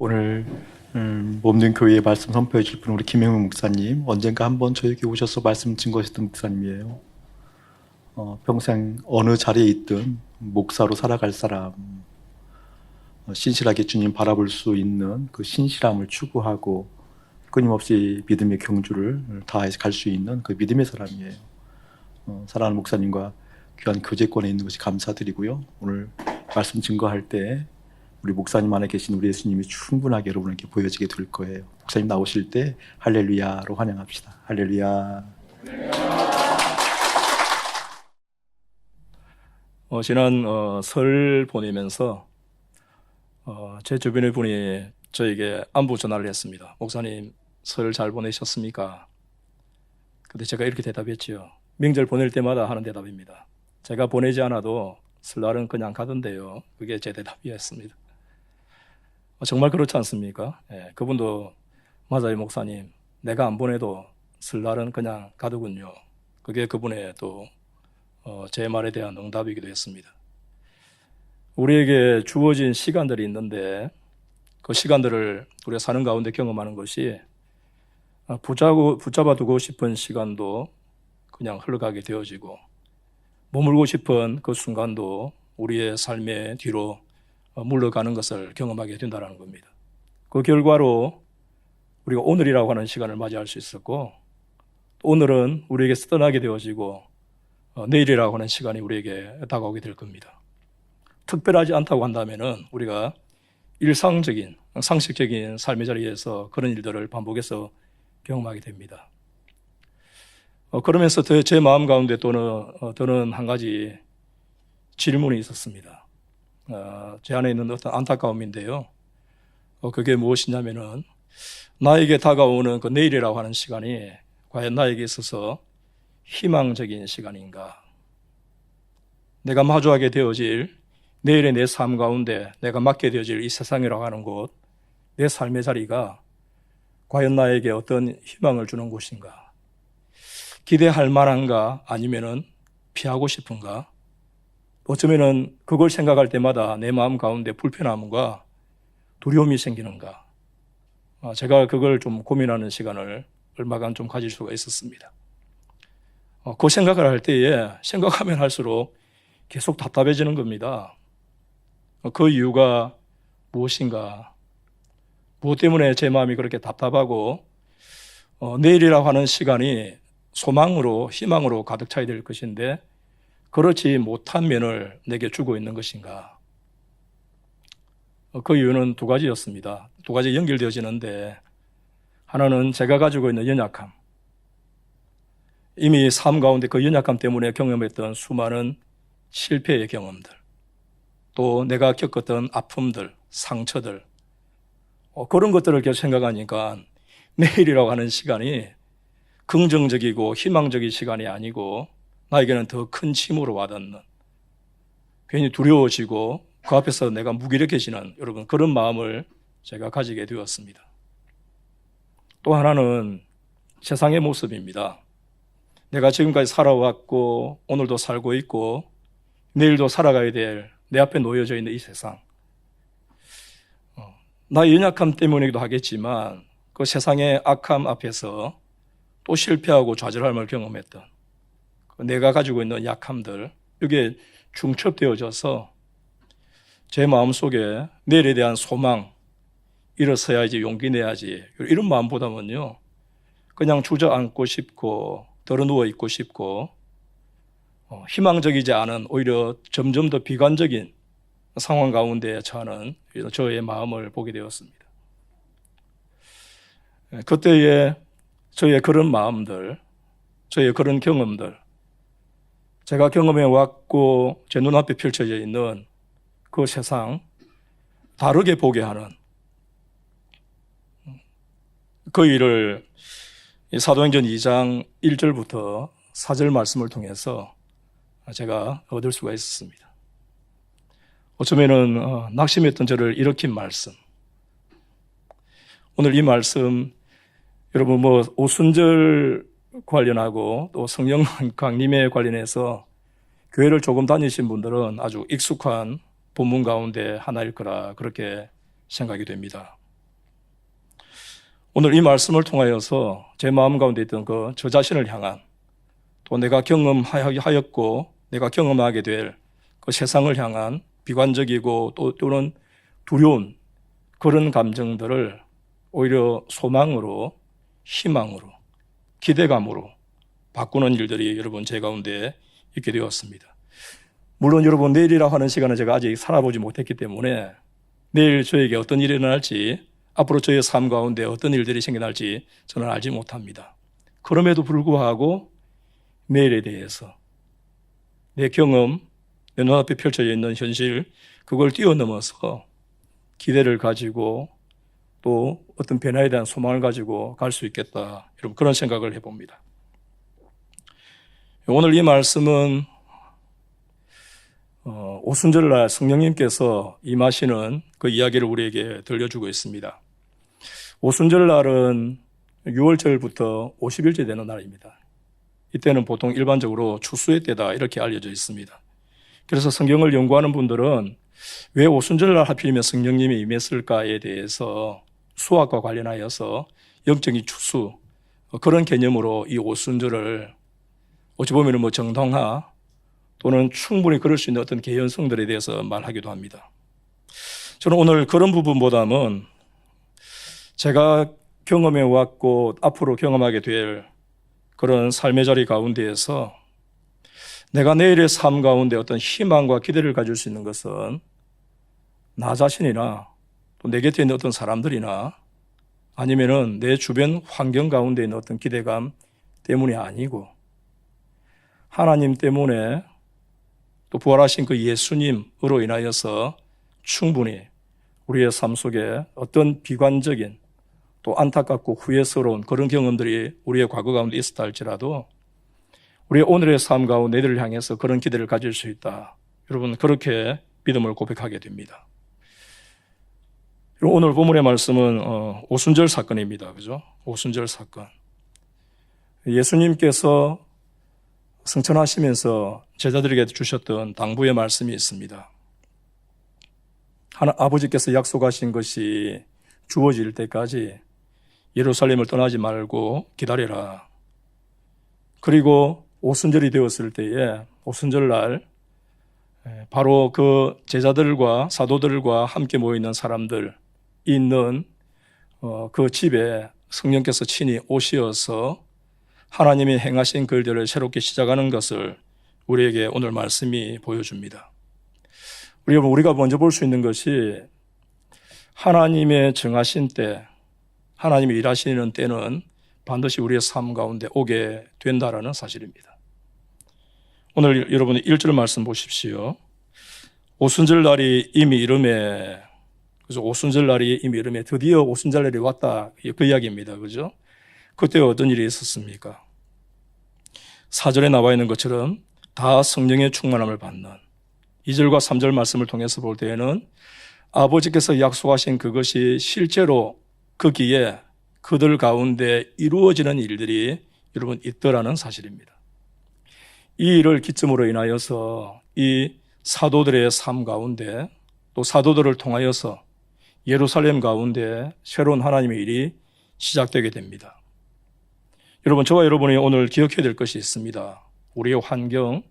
오늘 몸된 교회의 말씀 선포해 줄 분은 우리 김영훈 목사님. 언젠가 한번 저에게 오셔서 말씀 증거하셨던 목사님이에요. 평생 어느 자리에 있든 목사로 살아갈 사람, 신실하게 주님 바라볼 수 있는 그 신실함을 추구하고 끊임없이 믿음의 경주를 다해서 갈 수 있는 그 믿음의 사람이에요. 사랑하는 목사님과 귀한 교제권에 있는 것이 감사드리고요. 오늘 말씀 증거할 때 우리 목사님 안에 계신 우리 예수님이 충분하게 여러분에게 보여지게 될 거예요. 목사님 나오실 때 할렐루야로 환영합시다. 할렐루야. 지난 설 보내면서 제 주변의 분이 저에게 안부 전화를 했습니다. 목사님, 설 잘 보내셨습니까? 근데 제가 이렇게 대답했지요. 명절 보낼 때마다 하는 대답입니다. 제가 보내지 않아도 설날은 그냥 가던데요. 그게 제 대답이었습니다. 정말 그렇지 않습니까? 그분도 맞아요, 목사님. 내가 안 보내도 설날은 그냥 가더군요. 그게 그분의 또 제 말에 대한 응답이기도 했습니다. 우리에게 주어진 시간들이 있는데 그 시간들을 우리가 사는 가운데 경험하는 것이 붙잡아 두고 싶은 시간도 그냥 흘러가게 되어지고 머물고 싶은 그 순간도 우리의 삶의 뒤로 물러가는 것을 경험하게 된다는 겁니다. 그 결과로 우리가 오늘이라고 하는 시간을 맞이할 수 있었고 오늘은 우리에게 떠나게 되어지고 내일이라고 하는 시간이 우리에게 다가오게 될 겁니다. 특별하지 않다고 한다면은 우리가 일상적인, 상식적인 삶의 자리에서 그런 일들을 반복해서 경험하게 됩니다. 그러면서 제 마음 가운데 또는 한 가지 질문이 있었습니다. 제 안에 있는 어떤 안타까움인데요. 그게 무엇이냐면은 나에게 다가오는 그 내일이라고 하는 시간이 과연 나에게 있어서 희망적인 시간인가? 내가 마주하게 되어질 내일의 내 삶 가운데 내가 맡게 되어질 이 세상이라고 하는 곳, 내 삶의 자리가 과연 나에게 어떤 희망을 주는 곳인가? 기대할 만한가? 아니면은 피하고 싶은가? 어쩌면은 그걸 생각할 때마다 내 마음 가운데 불편함과 두려움이 생기는가? 제가 그걸 좀 고민하는 시간을 얼마간 좀 가질 수가 있었습니다. 그 생각을 할 때에 생각하면 할수록 계속 답답해지는 겁니다. 그 이유가 무엇인가? 무엇 때문에 제 마음이 그렇게 답답하고 내일이라고 하는 시간이 소망으로, 희망으로 가득 차야 될 것인데 그렇지 못한 면을 내게 주고 있는 것인가? 그 이유는 두 가지였습니다. 두 가지 연결되어지는데 하나는 제가 가지고 있는 연약함, 이미 삶 가운데 그 연약함 때문에 경험했던 수많은 실패의 경험들, 또 내가 겪었던 아픔들, 상처들, 그런 것들을 계속 생각하니까 내일이라고 하는 시간이 긍정적이고 희망적인 시간이 아니고 나에게는 더 큰 짐으로 와닿는, 괜히 두려워지고 그 앞에서 내가 무기력해지는 여러분 그런 마음을 제가 가지게 되었습니다. 또 하나는 세상의 모습입니다. 내가 지금까지 살아왔고 오늘도 살고 있고 내일도 살아가야 될 내 앞에 놓여져 있는 이 세상, 나의 연약함 때문이기도 하겠지만 그 세상의 악함 앞에서 또 실패하고 좌절함을 경험했던 내가 가지고 있는 약함들, 이게 중첩되어져서 제 마음속에 내일에 대한 소망, 일어서야지, 용기 내야지 이런 마음보다는요 그냥 주저앉고 싶고 드러누워 있고 싶고 희망적이지 않은 오히려 점점 더 비관적인 상황 가운데 처하는 저의 마음을 보게 되었습니다. 그때의 저의 그런 마음들, 저의 그런 경험들, 제가 경험해 왔고 제 눈앞에 펼쳐져 있는 그 세상 다르게 보게 하는 그 일을 사도행전 2장 1절부터 4절 말씀을 통해서 제가 얻을 수가 있었습니다. 어쩌면은 낙심했던 저를 일으킨 말씀, 오늘 이 말씀 여러분 오순절 관련하고 또 성령 강림에 관련해서 교회를 조금 다니신 분들은 아주 익숙한 본문 가운데 하나일 거라 그렇게 생각이 됩니다. 오늘 이 말씀을 통하여서 제 마음 가운데 있던 저 자신을 향한 또 내가 경험하였고 내가 경험하게 될 그 세상을 향한 비관적이고 또는 두려운 그런 감정들을 오히려 소망으로, 희망으로, 기대감으로 바꾸는 일들이 여러분 제 가운데 있게 되었습니다. 물론 여러분 내일이라고 하는 시간은 제가 아직 살아보지 못했기 때문에 내일 저에게 어떤 일이 일어날지, 앞으로 저의 삶 가운데 어떤 일들이 생겨날지 저는 알지 못합니다. 그럼에도 불구하고 내일에 대해서 내 경험, 내 눈앞에 펼쳐져 있는 현실, 그걸 뛰어넘어서 기대를 가지고 또 어떤 변화에 대한 소망을 가지고 갈 수 있겠다. 여러분 그런 생각을 해봅니다. 오늘 이 말씀은 오순절날 성령님께서 임하시는 그 이야기를 우리에게 들려주고 있습니다. 오순절날은 6월절부터 50일째 되는 날입니다. 이때는 보통 일반적으로 추수의 때다 이렇게 알려져 있습니다. 그래서 성경을 연구하는 분들은 왜 오순절날 하필이면 성령님이 임했을까에 대해서 수학과 관련하여서 영적인 추수 그런 개념으로 이 오순절을 어찌 보면 정당화 또는 충분히 그럴 수 있는 어떤 개연성들에 대해서 말하기도 합니다. 저는 오늘 그런 부분보다는 제가 경험해 왔고 앞으로 경험하게 될 그런 삶의 자리 가운데에서 내가 내일의 삶 가운데 어떤 희망과 기대를 가질 수 있는 것은 나 자신이나 또 내 곁에 있는 어떤 사람들이나 아니면은 내 주변 환경 가운데 있는 어떤 기대감 때문이 아니고 하나님 때문에 또 부활하신 그 예수님으로 인하여서 충분히 우리의 삶 속에 어떤 비관적인 또 안타깝고 후회스러운 그런 경험들이 우리의 과거 가운데 있었다 할지라도 우리의 오늘의 삶 가운데 내일을 향해서 그런 기대를 가질 수 있다. 여러분 그렇게 믿음을 고백하게 됩니다. 오늘 본문의 말씀은 오순절 사건입니다. 그죠? 오순절 사건. 예수님께서 승천하시면서 제자들에게 주셨던 당부의 말씀이 있습니다. 아버지께서 약속하신 것이 주어질 때까지 예루살렘을 떠나지 말고 기다려라. 그리고 오순절이 되었을 때에 오순절날 바로 그 제자들과 사도들과 함께 모이는 사람들 있는 그 집에 성령께서 친히 오시어서 하나님이 행하신 그 일들을 새롭게 시작하는 것을 우리에게 오늘 말씀이 보여줍니다. 우리가 먼저 볼 수 있는 것이 하나님의 정하신 때, 하나님이 일하시는 때는 반드시 우리의 삶 가운데 오게 된다라는 사실입니다. 오늘 여러분 1절 말씀 보십시오. 오순절 날이 이미 이름에, 그래서 오순절 날이 이미 이름에 드디어 오순절 날이 왔다 그 이야기입니다. 그죠? 그때 어떤 일이 있었습니까? 4절에 나와 있는 것처럼 다 성령의 충만함을 받는 2절과 3절 말씀을 통해서 볼 때에는 아버지께서 약속하신 그것이 실제로 거기에 그들 가운데 이루어지는 일들이 여러분 있더라는 사실입니다. 이 일을 기점으로 인하여서 이 사도들의 삶 가운데 또 사도들을 통하여서 예루살렘 가운데 새로운 하나님의 일이 시작되게 됩니다. 여러분, 저와 여러분이 오늘 기억해야 될 것이 있습니다. 우리의 환경,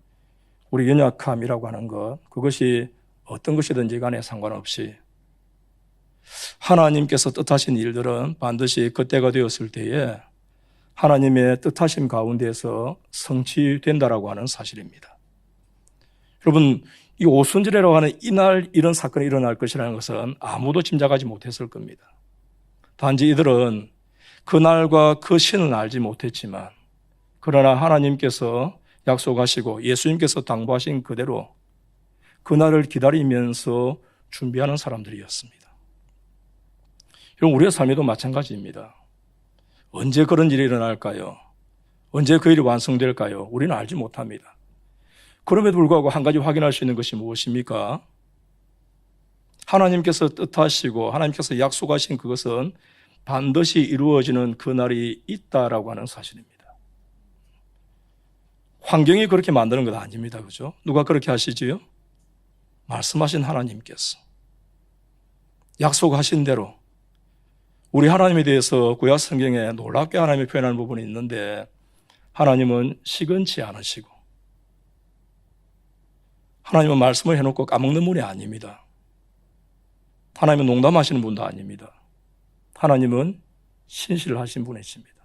우리 연약함이라고 하는 것, 그것이 어떤 것이든지 간에 상관없이 하나님께서 뜻하신 일들은 반드시 그때가 되었을 때에 하나님의 뜻하심 가운데서 성취된다라고 하는 사실입니다. 여러분, 이 오순절이라고 하는 이날 이런 사건이 일어날 것이라는 것은 아무도 짐작하지 못했을 겁니다. 단지 이들은 그날과 그 신은 알지 못했지만 그러나 하나님께서 약속하시고 예수님께서 당부하신 그대로 그날을 기다리면서 준비하는 사람들이었습니다. 여러분, 우리의 삶에도 마찬가지입니다. 언제 그런 일이 일어날까요? 언제 그 일이 완성될까요? 우리는 알지 못합니다. 그럼에도 불구하고 한 가지 확인할 수 있는 것이 무엇입니까? 하나님께서 뜻하시고 하나님께서 약속하신 그것은 반드시 이루어지는 그날이 있다라고 하는 사실입니다. 환경이 그렇게 만드는 것 아닙니다. 그죠? 누가 그렇게 하시지요? 말씀하신 하나님께서 약속하신 대로 우리 하나님에 대해서 구약 성경에 놀랍게 하나님이 표현하는 부분이 있는데 하나님은 시건치 않으시고 하나님은 말씀을 해놓고 까먹는 분이 아닙니다. 하나님은 농담하시는 분도 아닙니다. 하나님은 신실하신 분이십니다.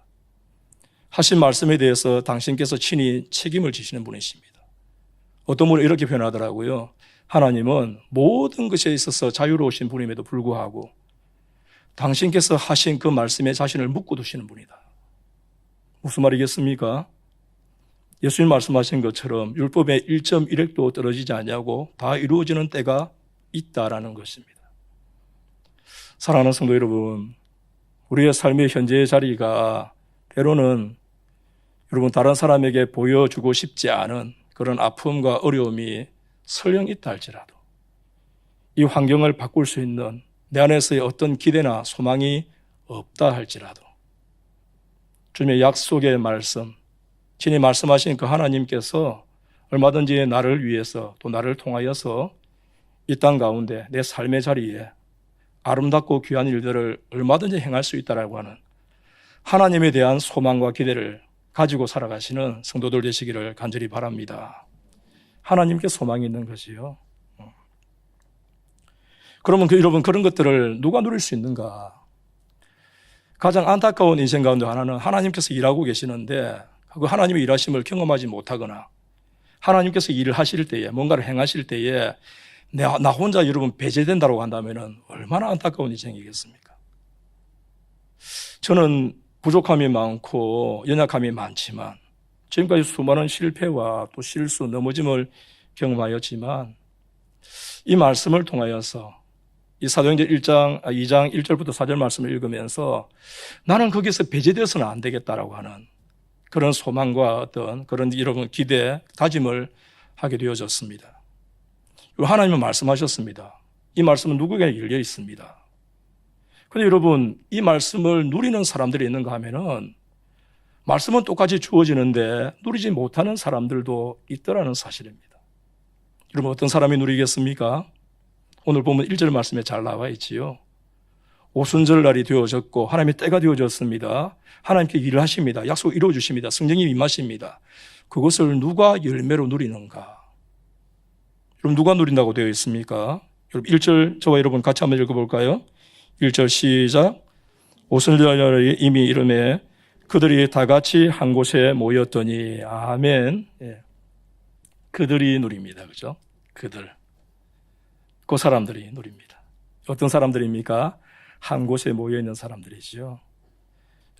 하신 말씀에 대해서 당신께서 친히 책임을 지시는 분이십니다. 어떤 분은 이렇게 표현하더라고요. 하나님은 모든 것에 있어서 자유로우신 분임에도 불구하고 당신께서 하신 그 말씀에 자신을 묶어두시는 분이다. 무슨 말이겠습니까? 예수님 말씀하신 것처럼 율법의 1.1획도 떨어지지 않냐고 다 이루어지는 때가 있다라는 것입니다. 사랑하는 성도 여러분, 우리의 삶의 현재의 자리가 때로는 여러분 다른 사람에게 보여주고 싶지 않은 그런 아픔과 어려움이 설령 있다 할지라도 이 환경을 바꿀 수 있는 내 안에서의 어떤 기대나 소망이 없다 할지라도 주님의 약속의 말씀, 친히 말씀하신 그 하나님께서 얼마든지 나를 위해서 또 나를 통하여서 이 땅 가운데 내 삶의 자리에 아름답고 귀한 일들을 얼마든지 행할 수 있다라고 하는 하나님에 대한 소망과 기대를 가지고 살아가시는 성도들 되시기를 간절히 바랍니다. 하나님께 소망이 있는 것이요. 그러면 여러분 그런 것들을 누가 누릴 수 있는가? 가장 안타까운 인생 가운데 하나는 하나님께서 일하고 계시는데 그 하나님의 일하심을 경험하지 못하거나 하나님께서 일을 하실 때에 뭔가를 행하실 때에 나 혼자 여러분 배제된다고 한다면 얼마나 안타까운 인생이겠습니까? 저는 부족함이 많고 연약함이 많지만 지금까지 수많은 실패와 또 실수, 넘어짐을 경험하였지만 이 말씀을 통하여서 이 사도행전 2장 1절부터 4절 말씀을 읽으면서 나는 거기서 배제되어서는 안 되겠다라고 하는 그런 소망과 어떤 그런 여러분 기대, 다짐을 하게 되어졌습니다. 하나님은 말씀하셨습니다. 이 말씀은 누구에게 열려 있습니다. 그런데 여러분 이 말씀을 누리는 사람들이 있는가 하면은 말씀은 똑같이 주어지는데 누리지 못하는 사람들도 있더라는 사실입니다. 여러분 어떤 사람이 누리겠습니까? 오늘 보면 1절 말씀에 잘 나와 있지요. 오순절날이 되어졌고 하나님의 때가 되어졌습니다. 하나님께 일을 하십니다. 약속 이루어 주십니다. 성령이 임하십니다. 그것을 누가 열매로 누리는가? 여러분 누가 누린다고 되어 있습니까? 여러분 1절 저와 여러분 같이 한번 읽어볼까요? 1절 시작. 오순절날이 이미 이름에 그들이 다 같이 한 곳에 모였더니 아멘. 예. 그들이 누립니다. 그죠? 그들. 그 사람들이 누립니다. 어떤 사람들입니까? 한 곳에 모여있는 사람들이죠.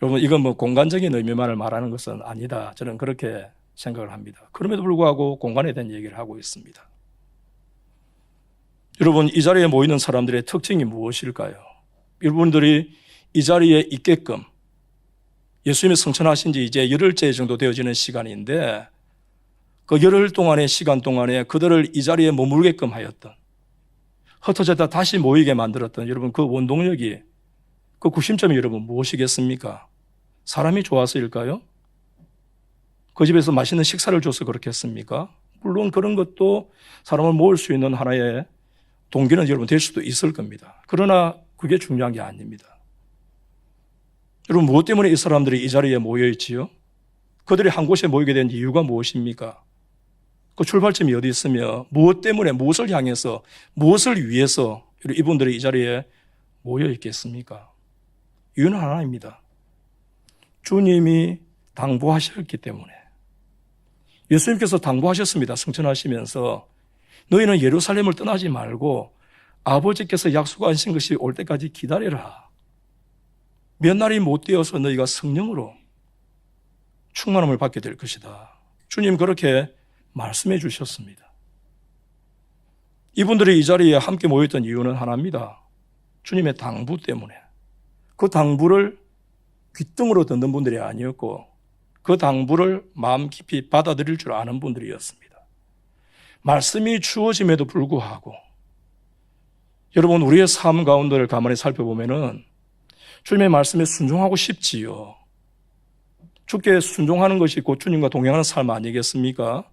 여러분 이건 뭐 공간적인 의미만을 말하는 것은 아니다. 저는 그렇게 생각을 합니다. 그럼에도 불구하고 공간에 대한 얘기를 하고 있습니다. 여러분 이 자리에 모이는 사람들의 특징이 무엇일까요? 여러분들이 이 자리에 있게끔 예수님이 성천하신 지 이제 열흘째 정도 되어지는 시간인데 그 열흘 동안의 시간 동안에 그들을 이 자리에 머물게끔 하였던 흩어졌다 다시 모이게 만들었던 여러분 그 원동력이 그 구심점이 여러분 무엇이겠습니까? 사람이 좋아서일까요? 그 집에서 맛있는 식사를 줘서 그렇겠습니까? 물론 그런 것도 사람을 모을 수 있는 하나의 동기는 여러분 될 수도 있을 겁니다. 그러나 그게 중요한 게 아닙니다. 여러분 무엇 때문에 이 사람들이 이 자리에 모여 있지요? 그들이 한 곳에 모이게 된 이유가 무엇입니까? 그 출발점이 어디 있으며 무엇 때문에 무엇을 향해서 무엇을 위해서 이분들이 이 자리에 모여 있겠습니까? 이유는 하나입니다. 주님이 당부하셨기 때문에. 예수님께서 당부하셨습니다. 성천하시면서 너희는 예루살렘을 떠나지 말고 아버지께서 약속하신 것이 올 때까지 기다려라. 몇 날이 못 되어서 너희가 성령으로 충만함을 받게 될 것이다. 주님 그렇게 말씀해 주셨습니다. 이분들이 이 자리에 함께 모였던 이유는 하나입니다. 주님의 당부 때문에. 그 당부를 귓등으로 듣는 분들이 아니었고 그 당부를 마음 깊이 받아들일 줄 아는 분들이었습니다. 말씀이 주어짐에도 불구하고 여러분 우리의 삶 가운데를 가만히 살펴보면은 주님의 말씀에 순종하고 싶지요. 주께 순종하는 것이 곧 주님과 동행하는 삶 아니겠습니까?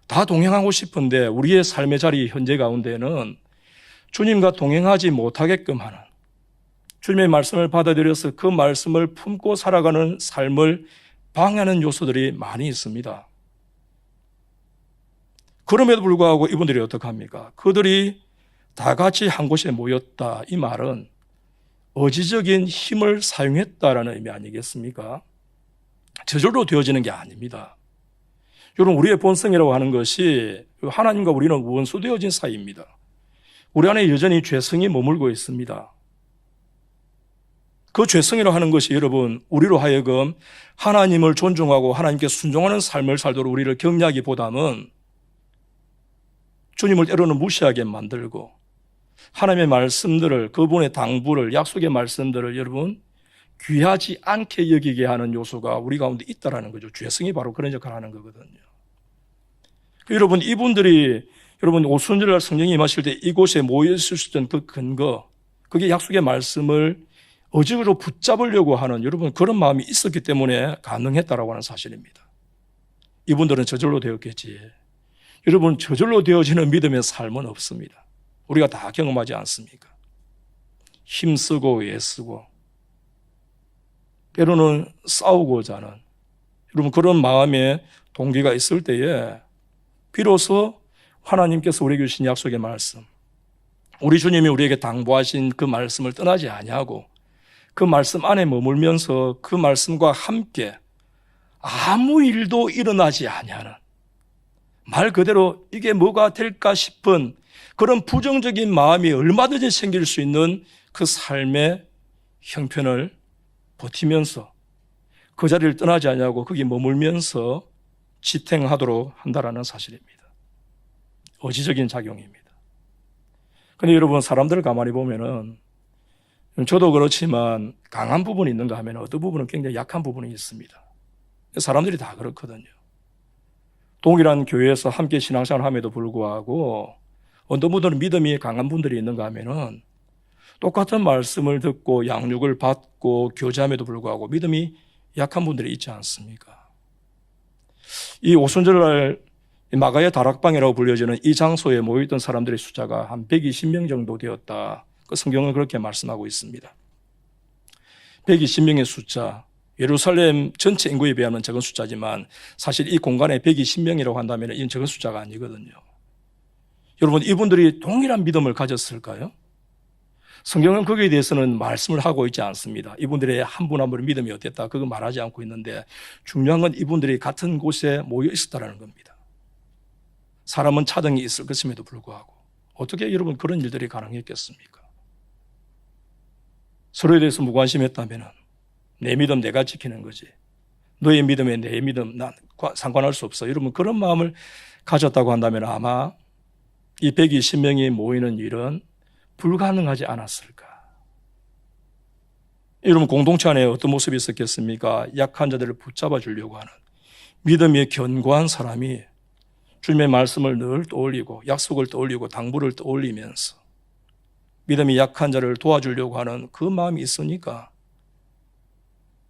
다 동행하고 싶은데 우리의 삶의 자리 현재 가운데는 주님과 동행하지 못하게끔 하는 주님의 말씀을 받아들여서 그 말씀을 품고 살아가는 삶을 방해하는 요소들이 많이 있습니다. 그럼에도 불구하고 이분들이 어떻게 합니까? 그들이 다 같이 한 곳에 모였다. 이 말은 의지적인 힘을 사용했다라는 의미 아니겠습니까? 저절로 되어지는 게 아닙니다. 여러분, 우리의 본성이라고 하는 것이 하나님과 우리는 원수되어진 사이입니다. 우리 안에 여전히 죄성이 머물고 있습니다. 그 죄성이라고 하는 것이 여러분, 우리로 하여금 하나님을 존중하고 하나님께 순종하는 삶을 살도록 우리를 격려하기보다는 주님을 때로는 무시하게 만들고 하나님의 말씀들을, 그분의 당부를, 약속의 말씀들을 여러분 귀하지 않게 여기게 하는 요소가 우리 가운데 있다라는 거죠. 죄성이 바로 그런 역할을 하는 거거든요. 여러분, 이분들이 여러분 오순절날 성령이 임하실 때 이곳에 모였을 수 있던 그 근거, 그게 약속의 말씀을 의지로 붙잡으려고 하는 여러분 그런 마음이 있었기 때문에 가능했다라고 하는 사실입니다. 이분들은 저절로 되었겠지. 여러분, 저절로 되어지는 믿음의 삶은 없습니다. 우리가 다 경험하지 않습니까? 힘쓰고 애쓰고 때로는 싸우고자 하는 여러분 그런 마음의 동기가 있을 때에 비로소 하나님께서 우리에게 주신 약속의 말씀, 우리 주님이 우리에게 당부하신 그 말씀을 떠나지 아니하고 그 말씀 안에 머물면서 그 말씀과 함께 아무 일도 일어나지 아니하는, 말 그대로 이게 뭐가 될까 싶은 그런 부정적인 마음이 얼마든지 생길 수 있는 그 삶의 형편을 버티면서 그 자리를 떠나지 아니하고 거기 머물면서 지탱하도록 한다라는 사실입니다. 의지적인 작용입니다. 그런데 여러분, 사람들을 가만히 보면은 저도 그렇지만 강한 부분이 있는가 하면 어떤 부분은 굉장히 약한 부분이 있습니다. 사람들이 다 그렇거든요. 동일한 교회에서 함께 신앙생활을 함에도 불구하고 어떤 분들은 믿음이 강한 분들이 있는가 하면은 똑같은 말씀을 듣고 양육을 받고 교제함에도 불구하고 믿음이 약한 분들이 있지 않습니까? 이 오순절날 마가의 다락방이라고 불려지는 이 장소에 모여있던 사람들의 숫자가 한 120명 정도 되었다. 그 성경은 그렇게 말씀하고 있습니다. 120명의 숫자, 예루살렘 전체 인구에 비하면 적은 숫자지만 사실 이 공간에 120명이라고 한다면 이건 적은 숫자가 아니거든요. 여러분, 이분들이 동일한 믿음을 가졌을까요? 성경은 거기에 대해서는 말씀을 하고 있지 않습니다. 이분들의 한 분 한 분의 믿음이 어땠다, 그거 말하지 않고 있는데 중요한 건 이분들이 같은 곳에 모여 있었다는 겁니다. 사람은 차등이 있을 것임에도 불구하고 어떻게 여러분 그런 일들이 가능했겠습니까? 서로에 대해서 무관심했다면 내 믿음 내가 지키는 거지, 너의 믿음에 내 믿음 난 상관할 수 없어, 여러분 그런 마음을 가졌다고 한다면 아마 이 120명이 모이는 일은 불가능하지 않았을까. 여러분, 공동체 안에 어떤 모습이 있었겠습니까? 약한 자들을 붙잡아 주려고 하는 믿음이 견고한 사람이 주님의 말씀을 늘 떠올리고 약속을 떠올리고 당부를 떠올리면서 믿음이 약한 자를 도와주려고 하는 그 마음이 있으니까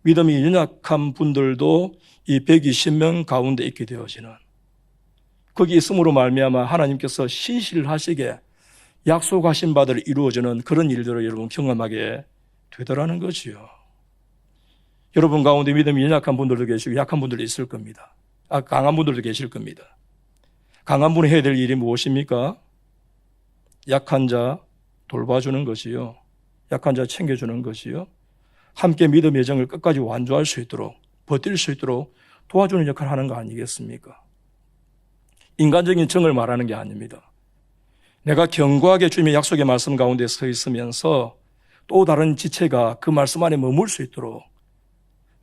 믿음이 연약한 분들도 이 120명 가운데 있게 되어지는, 거기 있음으로 말미암아 하나님께서 신실을 하시게 약속하신 바들 이루어지는 그런 일들을 여러분 경험하게 되더라는 거지요. 여러분 가운데 믿음이 연약한 분들도 계시고 약한 분들도 있을 겁니다. 강한 분들도 계실 겁니다. 강한 분이 해야 될 일이 무엇입니까? 약한 자 돌봐주는 것이요, 약한 자 챙겨주는 것이요, 함께 믿음의 여정을 끝까지 완주할 수 있도록, 버틸 수 있도록 도와주는 역할을 하는 거 아니겠습니까? 인간적인 정을 말하는 게 아닙니다. 내가 견고하게 주님의 약속의 말씀 가운데 서 있으면서 또 다른 지체가 그 말씀 안에 머물 수 있도록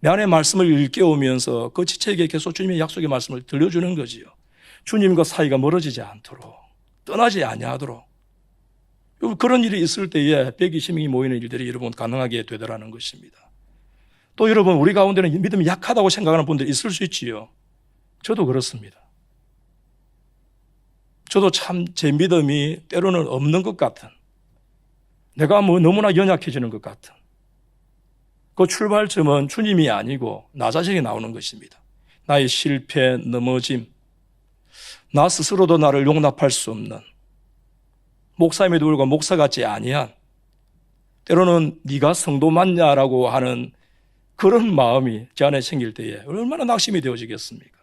내 안에 말씀을 일깨우면서 그 지체에게 계속 주님의 약속의 말씀을 들려주는 거지요. 주님과 사이가 멀어지지 않도록, 떠나지 아니하도록. 그런 일이 있을 때에 120명이 모이는 일들이 여러분 가능하게 되더라는 것입니다. 또 여러분, 우리 가운데는 믿음이 약하다고 생각하는 분들이 있을 수 있지요. 저도 그렇습니다. 저도 참 제 믿음이 때로는 없는 것 같은, 내가 너무나 연약해지는 것 같은, 그 출발점은 주님이 아니고 나 자신이 나오는 것입니다. 나의 실패, 넘어짐, 나 스스로도 나를 용납할 수 없는, 목사임에도 불구하고 목사 같지 아니한, 때로는 네가 성도 맞냐라고 하는 그런 마음이 제 안에 생길 때에 얼마나 낙심이 되어지겠습니까?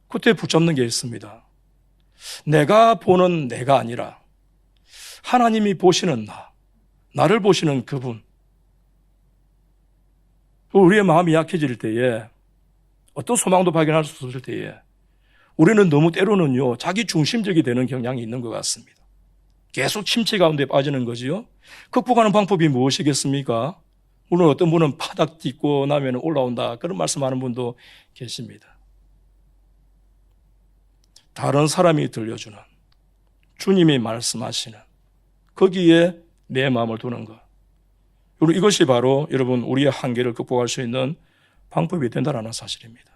그때 붙잡는 게 있습니다. 내가 보는 내가 아니라 하나님이 보시는 나를 보시는 그분. 우리의 마음이 약해질 때에 어떤 소망도 발견할 수 없을 때에 우리는 너무 때로는요 자기 중심적이 되는 경향이 있는 것 같습니다. 계속 침체 가운데 빠지는 거지요. 극복하는 방법이 무엇이겠습니까? 물론 어떤 분은 바닥 딛고 나면 올라온다 그런 말씀하는 분도 계십니다. 다른 사람이 들려주는 주님이 말씀하시는 거기에 내 마음을 두는 것. 그리고 이것이 바로 여러분 우리의 한계를 극복할 수 있는 방법이 된다는 사실입니다.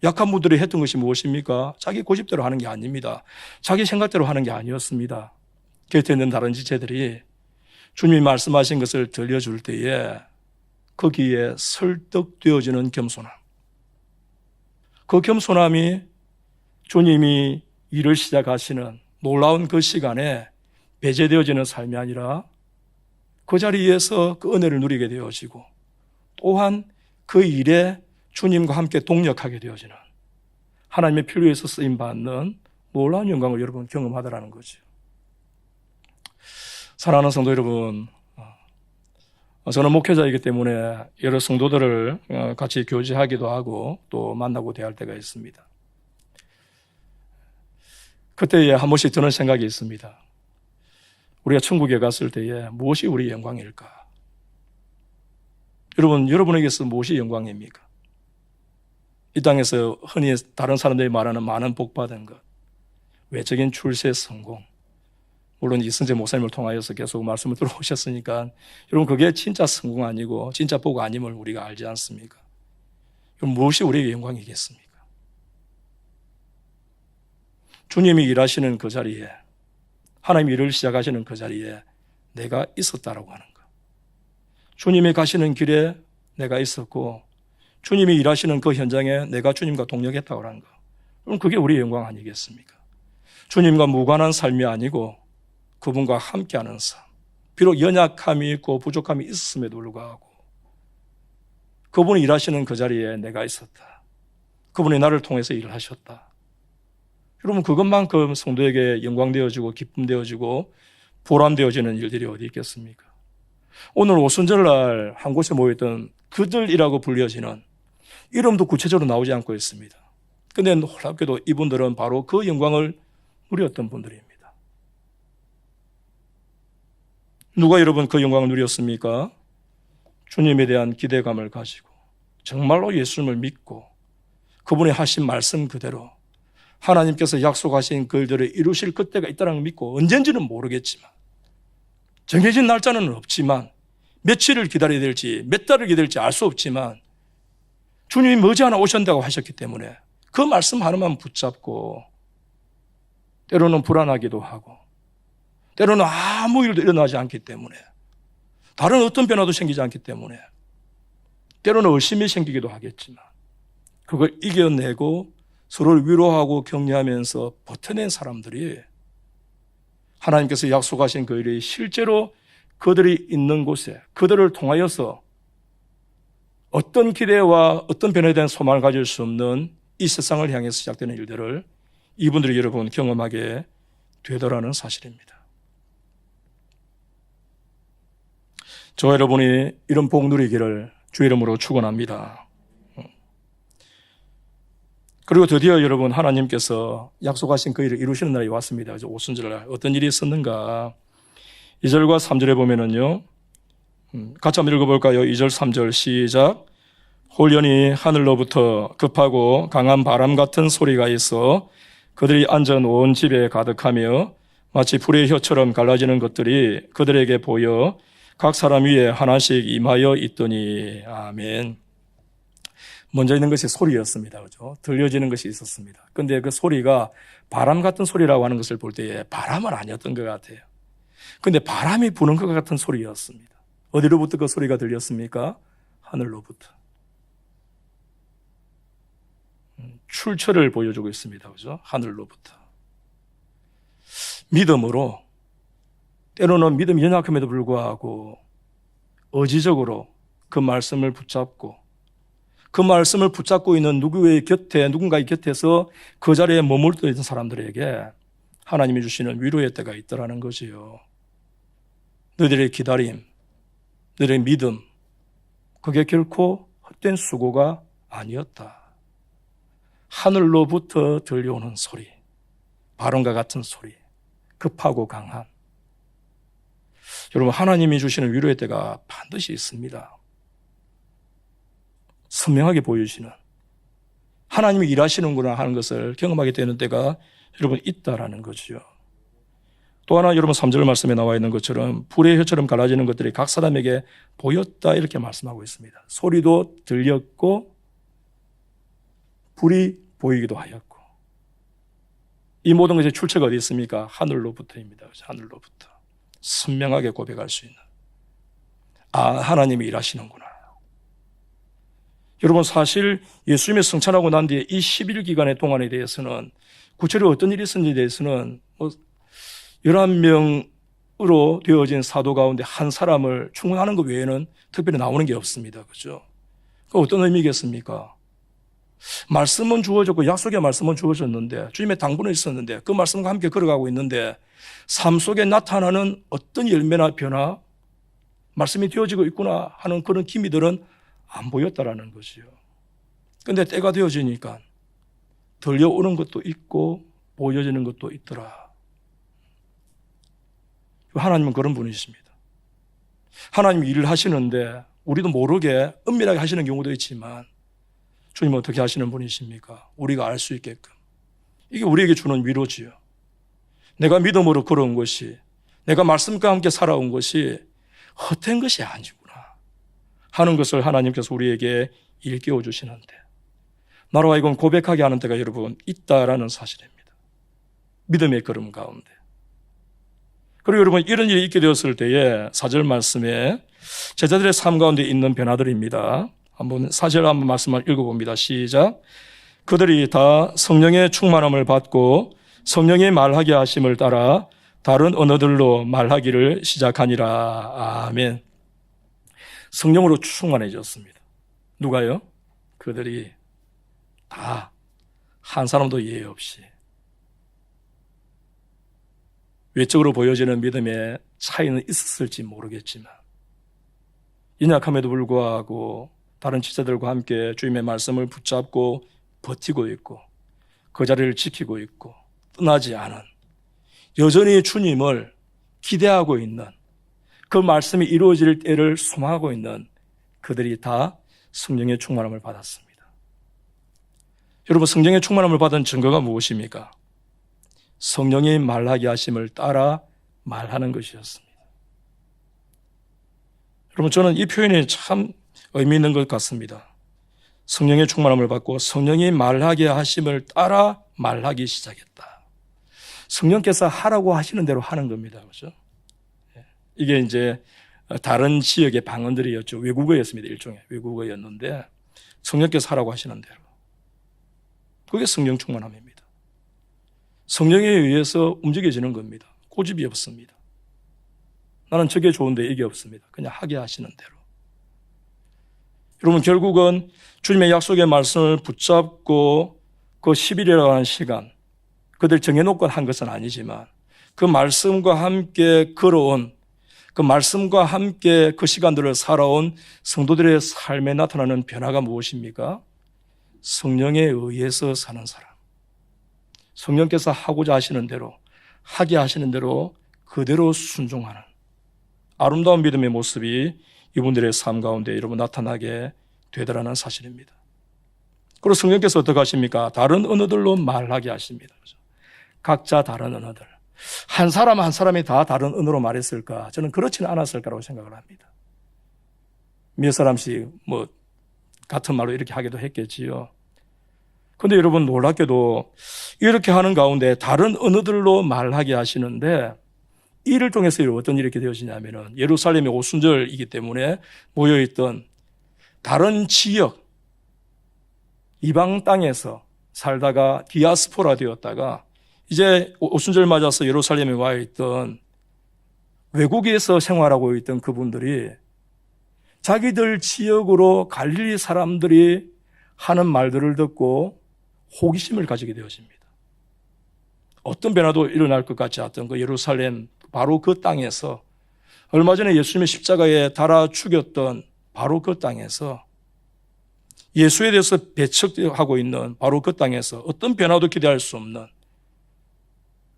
약한 분들이 했던 것이 무엇입니까? 자기 고집대로 하는 게 아닙니다. 자기 생각대로 하는 게 아니었습니다. 곁에 있는 다른 지체들이 주님이 말씀하신 것을 들려줄 때에 거기에 설득되어지는 겸손함. 그 겸손함이 주님이 일을 시작하시는 놀라운 그 시간에 배제되어지는 삶이 아니라 그 자리에서 그 은혜를 누리게 되어지고 또한 그 일에 주님과 함께 동력하게 되어지는 하나님의 필요에서 쓰임받는 놀라운 영광을 여러분 경험하더라는 거죠. 사랑하는 성도 여러분, 저는 목회자이기 때문에 여러 성도들을 같이 교제하기도 하고 또 만나고 대할 때가 있습니다. 그때에 한 번씩 드는 생각이 있습니다. 우리가 천국에 갔을 때에 무엇이 우리의 영광일까? 여러분에게서 무엇이 영광입니까? 이 땅에서 흔히 다른 사람들이 말하는 많은 복 받은 것, 외적인 출세 성공, 물론 이승재 목사님을 통하여서 계속 말씀을 들어오셨으니까 여러분 그게 진짜 성공 아니고 진짜 복 아님을 우리가 알지 않습니까? 그럼 무엇이 우리에게 영광이겠습니까? 주님이 일하시는 그 자리에 하나님이 일을 시작하시는 그 자리에 내가 있었다라고 하는 것. 주님이 가시는 길에 내가 있었고 주님이 일하시는 그 현장에 내가 주님과 동력했다고 하는 것. 그럼 그게 우리의 영광 아니겠습니까? 주님과 무관한 삶이 아니고 그분과 함께하는 삶. 비록 연약함이 있고 부족함이 있었음에도 불구하고 그분이 일하시는 그 자리에 내가 있었다. 그분이 나를 통해서 일을 하셨다. 여러분 그것만큼 성도에게 영광되어지고 기쁨되어지고 보람되어지는 일들이 어디 있겠습니까? 오늘 오순절날 한 곳에 모였던 그들이라고 불려지는 이름도 구체적으로 나오지 않고 있습니다. 그런데 놀랍게도 이분들은 바로 그 영광을 누렸던 분들입니다. 누가 여러분 그 영광을 누렸습니까? 주님에 대한 기대감을 가지고 정말로 예수님을 믿고 그분이 하신 말씀 그대로 하나님께서 약속하신 그 일들을 이루실 그때가 있다는 걸 믿고 언젠지는 모르겠지만 정해진 날짜는 없지만 며칠을 기다려야 될지 몇 달을 기다릴지 알 수 없지만 주님이 머지않아 오신다고 하셨기 때문에 그 말씀 하나만 붙잡고 때로는 불안하기도 하고 때로는 아무 일도 일어나지 않기 때문에 다른 어떤 변화도 생기지 않기 때문에 때로는 의심이 생기기도 하겠지만 그걸 이겨내고 서로를 위로하고 격려하면서 버텨낸 사람들이 하나님께서 약속하신 그 일이 실제로 그들이 있는 곳에 그들을 통하여서 어떤 기대와 어떤 변화에 대한 소망을 가질 수 없는 이 세상을 향해서 시작되는 일들을 이분들이 여러분 경험하게 되더라는 사실입니다. 저와 여러분이 이런 복 누리기를 주 이름으로 축원합니다. 그리고 드디어 여러분 하나님께서 약속하신 그 일을 이루시는 날이 왔습니다. 오순절날 어떤 일이 있었는가? 2절과 3절에 보면은요. 같이 한번 읽어볼까요? 2절 3절 시작. 홀연히 하늘로부터 급하고 강한 바람 같은 소리가 있어 그들이 앉은 온 집에 가득하며 마치 불의 혀처럼 갈라지는 것들이 그들에게 보여 각 사람 위에 하나씩 임하여 있더니 아멘. 먼저 있는 것이 소리였습니다. 그죠? 들려지는 것이 있었습니다. 근데 그 소리가 바람 같은 소리라고 하는 것을 볼 때에 바람은 아니었던 것 같아요. 근데 바람이 부는 것 같은 소리였습니다. 어디로부터 그 소리가 들렸습니까? 하늘로부터. 출처를 보여주고 있습니다. 그죠? 하늘로부터. 믿음으로 때로는 믿음이 연약함에도 불구하고 의지적으로 그 말씀을 붙잡고 그 말씀을 붙잡고 있는 누군가의 곁에서 그 자리에 머물러 있는 사람들에게 하나님이 주시는 위로의 때가 있더라는 거지요. 너희들의 기다림, 너희들의 믿음, 그게 결코 헛된 수고가 아니었다. 하늘로부터 들려오는 소리, 바람과 같은 소리, 급하고 강한. 여러분, 하나님이 주시는 위로의 때가 반드시 있습니다. 선명하게 보여주시는, 하나님이 일하시는구나 하는 것을 경험하게 되는 때가 여러분 있다라는 거죠. 또 하나 여러분 3절 말씀에 나와 있는 것처럼 불의 혀처럼 갈라지는 것들이 각 사람에게 보였다 이렇게 말씀하고 있습니다. 소리도 들렸고 불이 보이기도 하였고, 이 모든 것의 출처가 어디 있습니까? 하늘로부터입니다. 하늘로부터 선명하게 고백할 수 있는, 하나님이 일하시는구나. 여러분, 사실 예수님의 성찬하고 난 뒤에 이 10일 기간의 동안에 대해서는 구체적으로 어떤 일이 있었는지에 대해서는 11명으로 되어진 사도 가운데 한 사람을 충분하는 것 외에는 특별히 나오는 게 없습니다. 그죠? 그 어떤 의미겠습니까? 말씀은 주어졌고 약속의 말씀은 주어졌는데, 주님의 당부는 있었는데, 그 말씀과 함께 걸어가고 있는데 삶 속에 나타나는 어떤 열매나 변화, 말씀이 되어지고 있구나 하는 그런 기미들은 안 보였다라는 것이요. 그런데 때가 되어지니까 들려오는 것도 있고 보여지는 것도 있더라. 하나님은 그런 분이십니다. 하나님이 일을 하시는데 우리도 모르게 은밀하게 하시는 경우도 있지만 주님은 어떻게 하시는 분이십니까? 우리가 알 수 있게끔. 이게 우리에게 주는 위로지요. 내가 믿음으로 걸어온 것이, 내가 말씀과 함께 살아온 것이 헛된 것이 아니구나 하는 것을 하나님께서 우리에게 일깨워 주시는데, 나로 하여금 고백하게 하는 때가 여러분 있다라는 사실입니다. 믿음의 걸음 가운데. 그리고 여러분, 이런 일이 있게 되었을 때에 4절 말씀에 제자들의 삶 가운데 있는 변화들입니다. 한번 4절 한번 말씀을 읽어봅니다. 시작. 그들이 다 성령의 충만함을 받고 성령이 말하게 하심을 따라 다른 언어들로 말하기를 시작하니라. 아멘. 성령으로 충만해졌습니다. 누가요? 그들이 다, 한 사람도 예외 없이. 외적으로 보여지는 믿음의 차이는 있었을지 모르겠지만 연약함에도 불구하고 다른 지체들과 함께 주님의 말씀을 붙잡고 버티고 있고 그 자리를 지키고 있고 떠나지 않은, 여전히 주님을 기대하고 있는, 그 말씀이 이루어질 때를 소망하고 있는 그들이 다 성령의 충만함을 받았습니다. 여러분, 성령의 충만함을 받은 증거가 무엇입니까? 성령이 말하게 하심을 따라 말하는 것이었습니다. 여러분, 저는 이 표현이 참 의미 있는 것 같습니다. 성령의 충만함을 받고 성령이 말하게 하심을 따라 말하기 시작했다. 성령께서 하라고 하시는 대로 하는 겁니다. 그렇죠? 이게 이제 다른 지역의 방언들이었죠. 외국어였습니다. 일종의 외국어였는데 성령께서 하라고 하시는 대로. 그게 성령 충만함입니다. 성령에 의해서 움직여지는 겁니다. 고집이 없습니다. 나는 저게 좋은데 이게 없습니다. 그냥 하게 하시는 대로. 여러분, 결국은 주님의 약속의 말씀을 붙잡고 그 10일이라고 하는 시간, 그들 정해놓고 한 것은 아니지만 그 말씀과 함께 걸어온, 그 말씀과 함께 그 시간들을 살아온 성도들의 삶에 나타나는 변화가 무엇입니까? 성령에 의해서 사는 사람. 성령께서 하고자 하시는 대로, 하게 하시는 대로 그대로 순종하는 아름다운 믿음의 모습이 이분들의 삶 가운데 여러분 나타나게 되더라는 사실입니다. 그리고 성령께서 어떻게 하십니까? 다른 언어들로 말하게 하십니다. 각자 다른 언어들. 한 사람 한 사람이 다 다른 언어로 말했을까? 저는 그렇지는 않았을 거라고 생각을 합니다. 몇 사람씩 같은 말로 이렇게 하기도 했겠지요. 그런데 여러분, 놀랍게도 이렇게 하는 가운데 다른 언어들로 말하게 하시는데, 이를 통해서 어떤 일이 이렇게 되어지냐면은 예루살렘의 오순절이기 때문에 모여있던 다른 지역, 이방 땅에서 살다가 디아스포라 되었다가 이제 오순절 맞아서 예루살렘에 와 있던 외국에서 생활하고 있던 그분들이 자기들 지역으로 갈릴리 사람들이 하는 말들을 듣고 호기심을 가지게 되어집니다. 어떤 변화도 일어날 것 같지 않던 그 예루살렘 바로 그 땅에서, 얼마 전에 예수님의 십자가에 달아 죽였던 바로 그 땅에서, 예수에 대해서 배척하고 있는 바로 그 땅에서 어떤 변화도 기대할 수 없는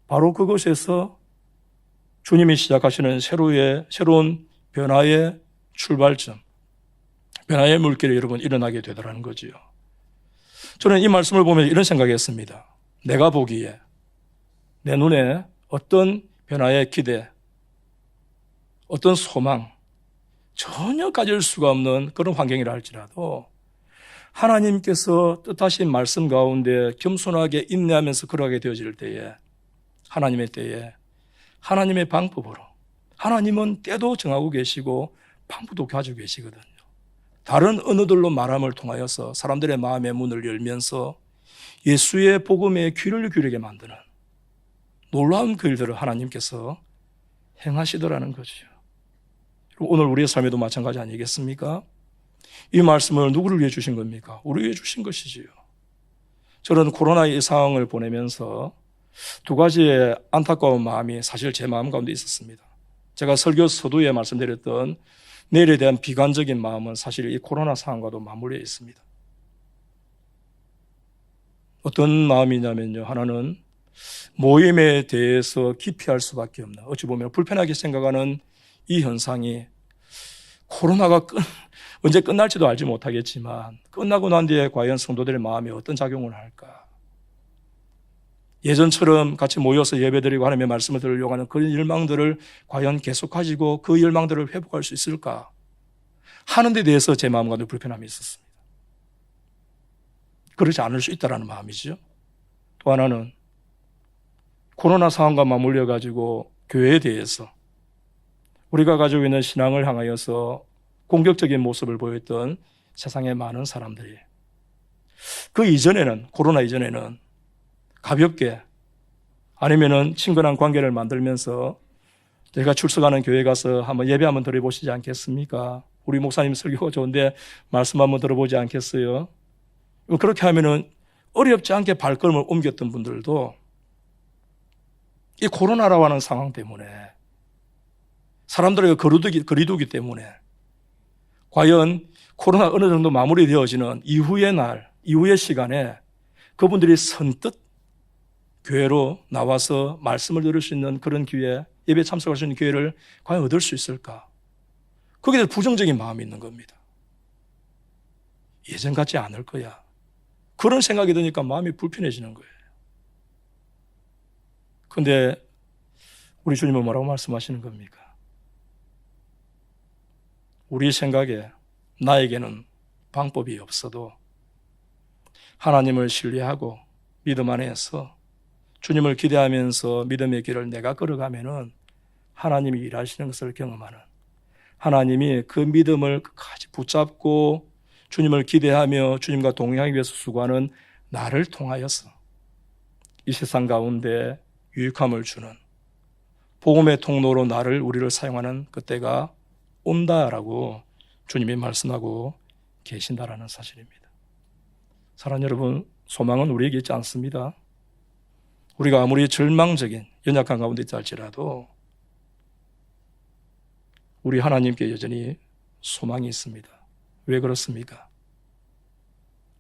바로 그곳에서 주님이 시작하시는 새로운 변화의 출발점, 변화의 물길이 여러분 일어나게 되더라는 거지요. 저는 이 말씀을 보면 이런 생각했습니다. 내가 보기에 내 눈에 어떤 변화의 기대, 어떤 소망 전혀 가질 수가 없는 그런 환경이라 할지라도 하나님께서 뜻하신 말씀 가운데 겸손하게 인내하면서 걸어가게 되어질 때에, 하나님의 때에 하나님의 방법으로, 하나님은 때도 정하고 계시고 방법도 가지고 계시거든요. 다른 언어들로 말함을 통하여서 사람들의 마음의 문을 열면서 예수의 복음에 귀를 기울이게 만드는 놀라운 그 일들을 하나님께서 행하시더라는 거죠. 오늘 우리의 삶에도 마찬가지 아니겠습니까? 이 말씀을 누구를 위해 주신 겁니까? 우리 위해 주신 것이지요. 저는 코로나의 이 상황을 보내면서 두 가지의 안타까운 마음이 사실 제 마음 가운데 있었습니다. 제가 설교 서두에 말씀드렸던 내일에 대한 비관적인 마음은 사실 이 코로나 상황과도 맞물려 있습니다. 어떤 마음이냐면요, 하나는 모임에 대해서 기피할 수밖에 없는, 어찌 보면 불편하게 생각하는 이 현상이 코로나가 언제 끝날지도 알지 못하겠지만 끝나고 난 뒤에 과연 성도들의 마음에 어떤 작용을 할까? 예전처럼 같이 모여서 예배드리고 하나님의 말씀을 들으려고 하는 그런 열망들을 과연 계속 가지고 그 열망들을 회복할 수 있을까 하는 데 대해서 제 마음과도 불편함이 있었습니다. 그렇지 않을 수 있다는 마음이죠. 또 하나는 코로나 상황과 맞물려 가지고 교회에 대해서 우리가 가지고 있는 신앙을 향하여서 공격적인 모습을 보였던 세상의 많은 사람들이, 그 이전에는, 코로나 이전에는 가볍게 아니면은 친근한 관계를 만들면서 내가 출석하는 교회 가서 한번 예배 한번 드려보시지 않겠습니까? 우리 목사님 설교가 좋은데 말씀 한번 들어보지 않겠어요? 그렇게 하면은 어렵지 않게 발걸음을 옮겼던 분들도 이 코로나라고 하는 상황 때문에, 사람들에게 거리두기 때문에 과연 코로나 어느 정도 마무리되어지는 이후의 날, 이후의 시간에 그분들이 선뜻 교회로 나와서 말씀을 들을 수 있는 그런 기회, 예배에 참석할 수 있는 기회를 과연 얻을 수 있을까? 거기에 대해서 부정적인 마음이 있는 겁니다. 예전 같지 않을 거야. 그런 생각이 드니까 마음이 불편해지는 거예요. 그런데 우리 주님은 뭐라고 말씀하시는 겁니까? 우리 생각에 나에게는 방법이 없어도 하나님을 신뢰하고 믿음 안에서 주님을 기대하면서 믿음의 길을 내가 걸어가면은 하나님이 일하시는 것을 경험하는, 하나님이 그 믿음을 끝까지 붙잡고 주님을 기대하며 주님과 동행하기 위해서 수고하는 나를 통하여서 이 세상 가운데 유익함을 주는 복음의 통로로 우리를 사용하는 그때가 온다라고 주님이 말씀하고 계신다라는 사실입니다. 사랑하는 여러분, 소망은 우리에게 있지 않습니다. 우리가 아무리 절망적인 연약한 가운데 있다 할지라도 우리 하나님께 여전히 소망이 있습니다. 왜 그렇습니까?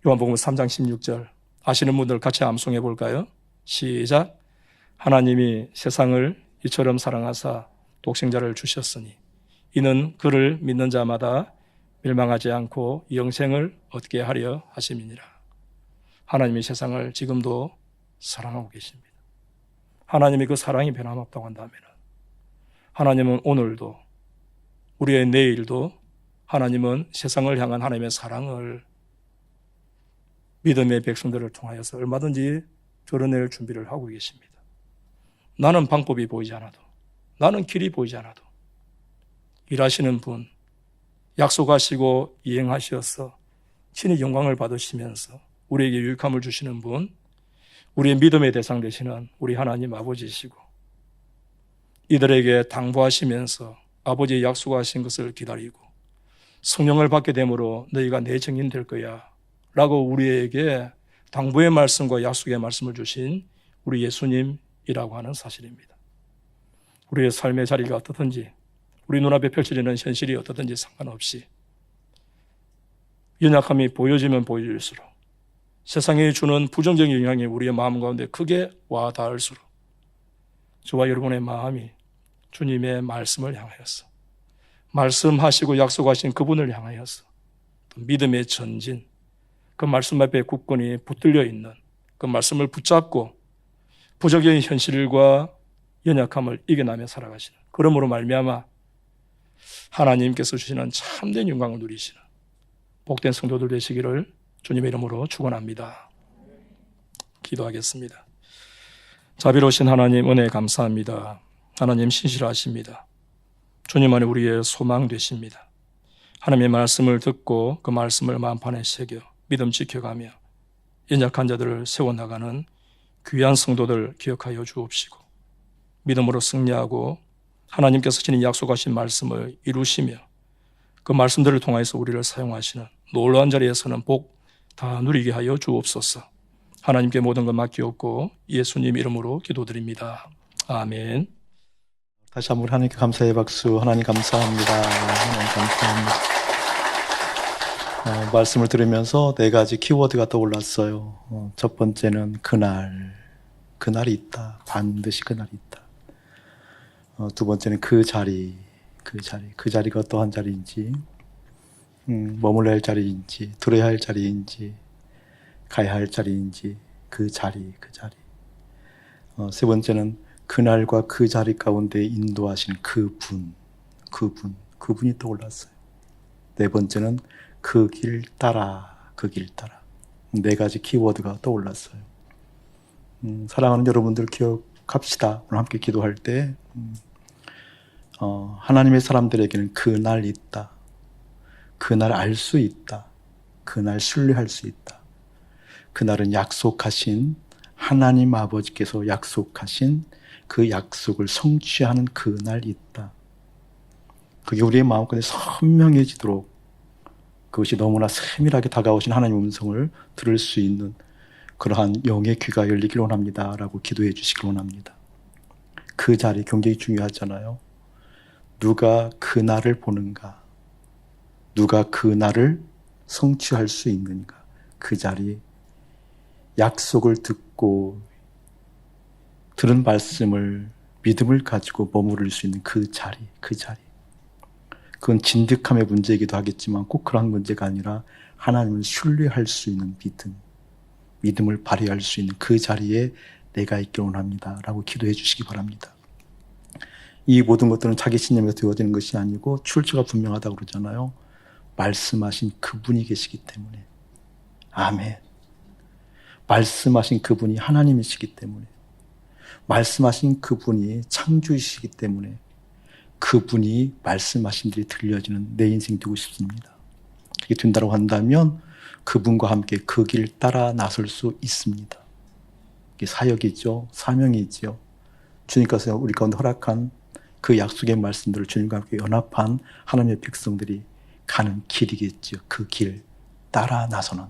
요한복음 3장 16절 아시는 분들 같이 암송해 볼까요? 시작. 하나님이 세상을 이처럼 사랑하사 독생자를 주셨으니 이는 그를 믿는 자마다 멸망하지 않고 영생을 얻게 하려 하심이니라. 하나님이 세상을 지금도 사랑하고 계십니다. 하나님이 그 사랑이 변함없다고 한다면 하나님은 오늘도, 우리의 내일도 하나님은 세상을 향한 하나님의 사랑을 믿음의 백성들을 통하여서 얼마든지 드러낼 준비를 하고 계십니다. 나는 방법이 보이지 않아도, 나는 길이 보이지 않아도 일하시는 분, 약속하시고 이행하시어서 친히 영광을 받으시면서 우리에게 유익함을 주시는 분, 우리의 믿음의 대상 되시는 우리 하나님 아버지이시고 이들에게 당부하시면서 아버지의 약속하신 것을 기다리고 성령을 받게 되므로 너희가 내 증인 될 거야 라고 우리에게 당부의 말씀과 약속의 말씀을 주신 우리 예수님이라고 하는 사실입니다. 우리의 삶의 자리가 어떻든지, 우리 눈앞에 펼쳐지는 현실이 어떻든지 상관없이 연약함이 보여지면 보여질수록, 세상이 주는 부정적인 영향이 우리의 마음 가운데 크게 와 닿을수록 저와 여러분의 마음이 주님의 말씀을 향하여서, 말씀하시고 약속하신 그분을 향하여서 또 믿음의 전진, 그 말씀 앞에 굳건히 붙들려 있는 그 말씀을 붙잡고 부정적인 현실과 연약함을 이겨나며 살아가시는, 그러므로 말미암아 하나님께서 주시는 참된 영광을 누리시는 복된 성도들 되시기를 주님의 이름으로 축원합니다. 기도하겠습니다. 자비로우신 하나님, 은혜 감사합니다. 하나님 신실하십니다. 주님 안에 우리의 소망 되십니다. 하나님의 말씀을 듣고 그 말씀을 마음판에 새겨 믿음 지켜가며 연약한 자들을 세워나가는 귀한 성도들 기억하여 주옵시고, 믿음으로 승리하고 하나님께서 친히 약속하신 말씀을 이루시며 그 말씀들을 통해서 우리를 사용하시는 놀라운 자리에서는 복 다 누리게 하여 주옵소서. 하나님께 모든 것 맡기옵고 예수님 이름으로 기도드립니다. 아멘. 다시 한번 하나님께 감사의 박수. 하나님 감사합니다. 하나님 감사합니다. 말씀을 들으면서 네 가지 키워드가 떠올랐어요. 첫 번째는 그날이 있다. 반드시 그날이 있다. 두 번째는 그 자리가 어떠한 자리인지, 머물러야 할 자리인지, 들어야 할 자리인지, 가야 할 자리인지, 그 자리. 세 번째는 그날과 그 자리 가운데 인도하신 그분이 떠올랐어요. 네 번째는 그 길 따라. 네 가지 키워드가 떠올랐어요. 사랑하는 여러분들 기억합시다. 오늘 함께 기도할 때 하나님의 사람들에게는 그날 있다. 그날 알 수 있다. 그날 신뢰할 수 있다. 그날은 약속하신 하나님 아버지께서 약속하신 그 약속을 성취하는 그날 있다. 그게 우리의 마음가운데 선명해지도록, 그것이 너무나 세밀하게 다가오신 하나님의 음성을 들을 수 있는 그러한 영의 귀가 열리기를 원합니다 라고 기도해 주시길 원합니다. 그 자리 굉장히 중요하잖아요. 누가 그날을 보는가, 누가 그날을 성취할 수 있는가, 그 자리, 약속을 듣고 들은 말씀을, 믿음을 가지고 머무를 수 있는 그 자리. 그건 진득함의 문제이기도 하겠지만 꼭 그런 문제가 아니라 하나님을 신뢰할 수 있는 믿음을 발휘할 수 있는 그 자리에 내가 있길 원합니다 라고 기도해 주시기 바랍니다. 이 모든 것들은 자기 신념에서 되어지는 것이 아니고 출처가 분명하다고 그러잖아요. 말씀하신 그분이 계시기 때문에. 아멘. 말씀하신 그분이 하나님이시기 때문에, 말씀하신 그분이 창조이시기 때문에 그분이 말씀하신 일이 들려지는 내 인생 되고 싶습니다. 그게 된다고 한다면 그분과 함께 그 길 따라 나설 수 있습니다. 이게 사역이죠. 사명이죠. 주님께서 우리 가운데 허락한 그 약속의 말씀들을 주님과 함께 연합한 하나님의 백성들이 가는 길이겠죠. 그 길 따라 나서는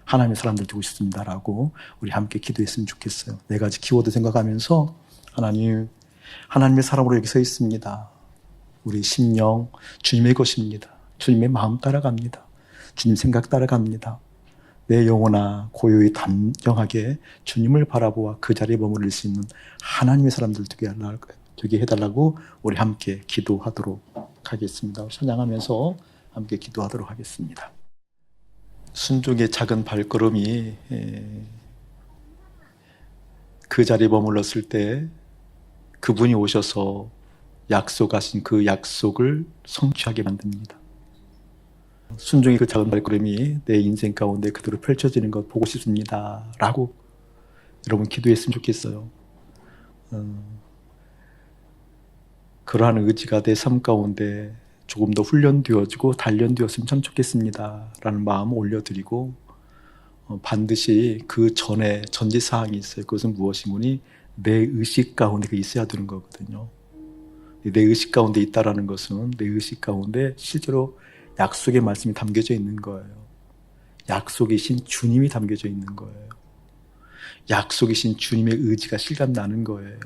하나님의 사람들 되고 싶습니다라고 우리 함께 기도했으면 좋겠어요. 네 가지 키워드 생각하면서 하나님의 사람으로 여기 서 있습니다. 우리 심령 주님의 것입니다. 주님의 마음 따라갑니다. 주님 생각 따라갑니다. 내 영혼아 고요히 단정하게 주님을 바라보아 그 자리에 머무를 수 있는 하나님의 사람들 되게 해달라고 우리 함께 기도하도록 하겠습니다. 찬양하면서 함께 기도하도록 하겠습니다. 순종의 작은 발걸음이 그 자리에 머물렀을 때 그분이 오셔서 약속하신 그 약속을 성취하게 만듭니다. 순종의 그 작은 발걸음이 내 인생 가운데 그대로 펼쳐지는 것 보고 싶습니다 라고 여러분 기도했으면 좋겠어요. 그러한 의지가 내 삶 가운데 조금 더 훈련되어지고 단련되었으면 참 좋겠습니다 라는 마음을 올려드리고, 반드시 그 전에 전제사항이 있어요. 그것은 무엇이니 내 의식 가운데 있어야 되는 거거든요. 내 의식 가운데 있다라는 것은 내 의식 가운데 실제로 약속의 말씀이 담겨져 있는 거예요. 약속이신 주님이 담겨져 있는 거예요. 약속이신 주님의 의지가 실감나는 거예요.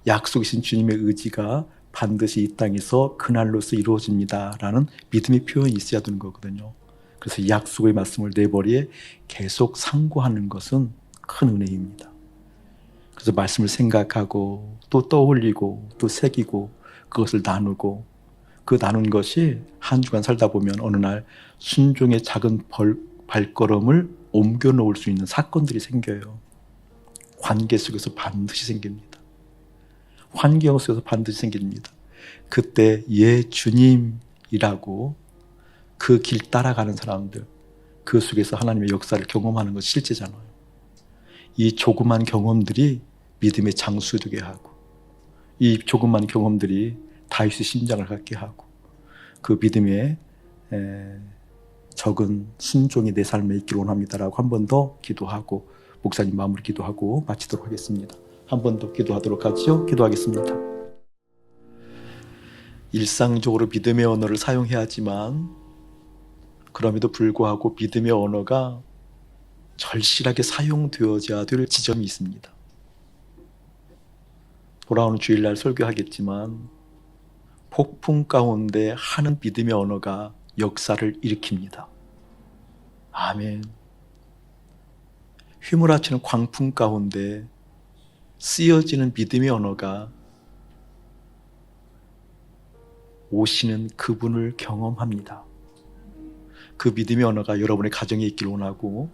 약속이신 주님의 의지가 반드시 이 땅에서 그날로서 이루어집니다라는 믿음의 표현이 있어야 되는 거거든요. 그래서 이 약속의 말씀을 내 머리에 계속 상고하는 것은 큰 은혜입니다. 그래서 말씀을 생각하고 또 떠올리고 또 새기고 그것을 나누고 그 나눈 것이 한 주간 살다 보면 어느 날 순종의 작은 발걸음을 옮겨 놓을 수 있는 사건들이 생겨요. 관계 속에서 반드시 생깁니다. 환경 속에서 반드시 생깁니다. 그때 예 주님이라고 그 길 따라가는 사람들, 그 속에서 하나님의 역사를 경험하는 것이 실제잖아요. 이 조그만 경험들이 믿음의 장수 되게 하고, 이 조그만 경험들이 다윗의 심장을 갖게 하고, 그 믿음의 적은 순종이 내 삶에 있기를 원합니다라고 한 번 더 기도하고 목사님 마무리 기도하고 마치도록 하겠습니다. 한 번 더 기도하도록 하지요. 기도하겠습니다. 일상적으로 믿음의 언어를 사용해야 하지만 그럼에도 불구하고 믿음의 언어가 절실하게 사용되어져야 될 지점이 있습니다. 돌아오는 주일날 설교하겠지만 폭풍 가운데 하는 믿음의 언어가 역사를 일으킵니다. 아멘. 휘몰아치는 광풍 가운데 쓰여지는 믿음의 언어가 오시는 그분을 경험합니다. 그 믿음의 언어가 여러분의 가정에 있기를 원하고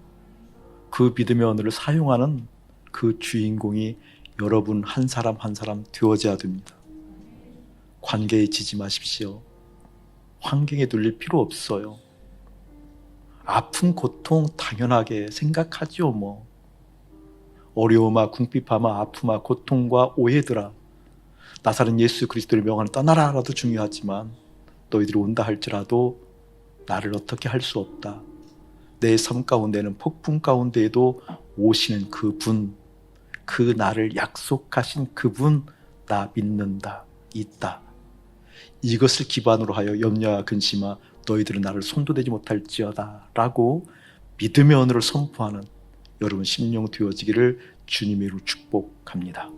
그 믿음의 언어를 사용하는 그 주인공이 여러분 한 사람 한 사람 되어져야 됩니다. 관계에 지지 마십시오. 환경에 눌릴 필요 없어요. 아픔, 고통 당연하게 생각하죠 뭐. 어려움아, 궁핍함아, 아픔아, 고통과 오해들아 나사렛 예수 그리스도를 명하는 떠나라라도 중요하지만 너희들이 온다 할지라도 나를 어떻게 할 수 없다. 내 삶 가운데는 폭풍 가운데에도 오시는 그분, 그 나를 약속하신 그분 나 믿는다, 있다. 이것을 기반으로 하여 염려와 근심아 너희들은 나를 손도 대지 못할지어다 라고 믿음의 언어를 선포하는 여러분 심령 되어지기를 주님의 이름으로 축복합니다.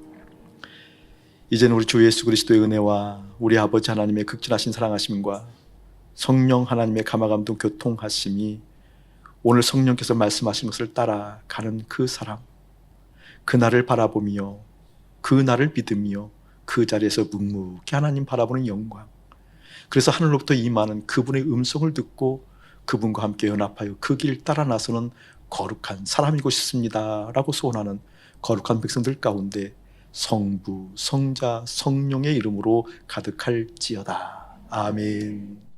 이제는 우리 주 예수 그리스도의 은혜와 우리 아버지 하나님의 극진하신 사랑하심과 성령 하나님의 감화감동 교통하심이 오늘 성령께서 말씀하신 것을 따라가는 그 사람, 그날을 바라보며 그날을 믿으며 그 자리에서 묵묵히 하나님 바라보는 영광, 그래서 하늘로부터 임하는 그분의 음성을 듣고 그분과 함께 연합하여 그 길 따라 나서는 거룩한 사람이고 싶습니다 라고 소원하는 거룩한 백성들 가운데 성부, 성자, 성령의 이름으로 가득할지어다. 아멘.